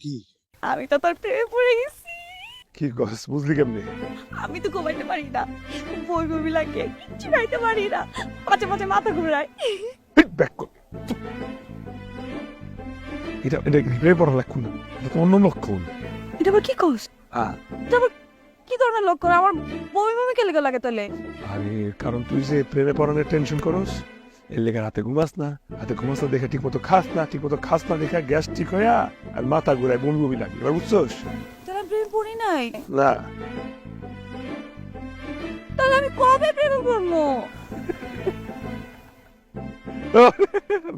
কি আমি তো তোর প্রেমে পড়ে গেছি। কি গস বুঝলি কেমনে? আমি তো ঘুমাইতে পারি না, বই বমি লাগে, কিচ্ছু খাইতে পারি না, মাঝে মাঝে মাথা ঘুরায়। ব্যাক কর। এটা এটা রিপ্লে পড়া লক্ষণ না, এটা তো অন্য লক্ষণ। এটা আবার কি কস? হ্যাঁ, এটা আবার কি ধরনের লক্ষণ? আমার বমি বমি কে লেগে লাগে তাহলে? আরে কারণ তুই যে প্রেমে পড়ানোর টেনশন করস, এর লেগে রাতে ঘুমাস না, দেখে ঠিক মতো খাস না দেখে গ্যাস ঠিক হইয়া আর মাথা ঘুরায় বমি বমি লাগে। এবার বুঝছস? তাহলে প্রেমে পড়ি নাই, না তাহলে আমি কবে প্রেমে পড়বো?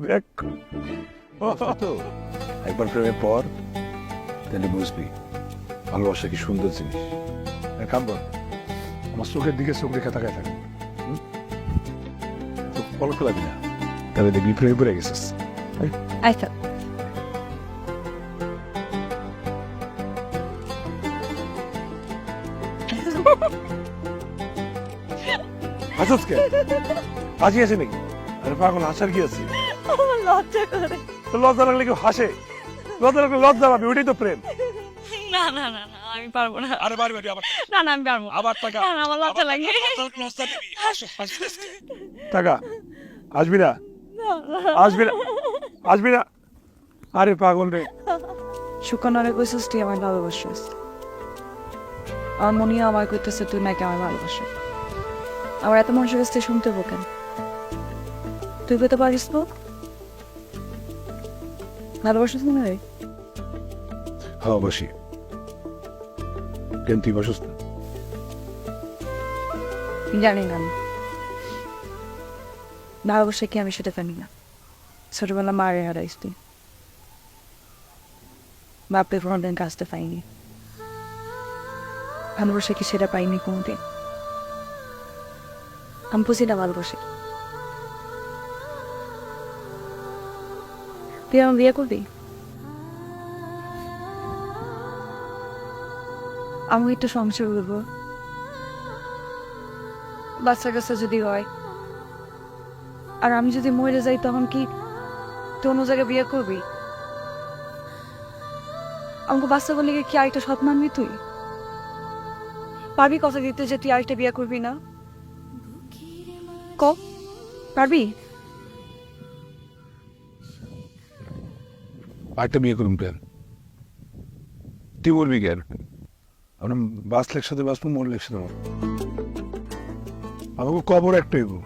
ব্যাক কর। তো একবার প্রেমে পর, তাহলে বুঝবি ভালোবাসা কি সুন্দর জিনিস। এক কাম কর, আমার চোখের দিকে চোখ রেখে তাকায় থাকে, তো পলক লাগবি না। তাহলে দেখবি প্রেমে পড়ে গেছিস। আচ্ছা, হাসস কে? হাসি আছে নাকি? আরে পাগল, হাসার কি আছে? আমার লজ্জা করে। তো লজ্জা লাগলে কেউ হাসে? লজ্জা লাগলে লজ্জা পাবি, ওইটাই তো প্রেম। না না না না, আমি পারবো না। আরে বাড়ি বাড়ি আবার না না, আমি পারবো না। আবার টাকা না না, আমার লজ্জা লাগে। লজ্জা দিবি। টাকা আসবি না, আসবি না, আসবি না। আরে পাগল রে, সুকন্যারে কইছিস তুই আমার ভালোবাসিস, আমার মনিয়া আমার কইতেছে তুই নাকি আমার ভালোবাসিস। আমার এত মানুষের কাছ থেকে শুনতে কেন? তুই পেতে পারিস তো? ভালোবাসিস না রে? হ্যাঁ বসি। কেন তুই বসস না? জানি না আমি ভালোবাসা কি, আমি সেটা জানি না। ছোটবেলা মারে হারাইস তুই, বাপে কোনোদিন কাজটা পাইনি। ভালোবাসা কি সেটা পাইনি কোনোদিন। আমি বুঝি না ভালোবাসা কি। তুই আমার বিয়ে করবি? আমি একটু সংসার করবো, বাচ্চা কাচ্চা যদি হয়, আর আমি যদি মরে যাই তখন কি তুই অন্য জায়গায় বিয়ে করবি? আমাকে বাচ্চা বলে কি আরেকটা সৎ মানবি তুই? পারবি কথা দিতে যে তুই আরেকটা বিয়ে করবি না? ক পারবি? আরেকটা বিয়ে করুন প্রেম। তুই বলবি কেন? আমরা বাঁচলে একসাথে বাঁচবো, মরলে একসাথে মরবো। আমাকে কবর একটাই গো।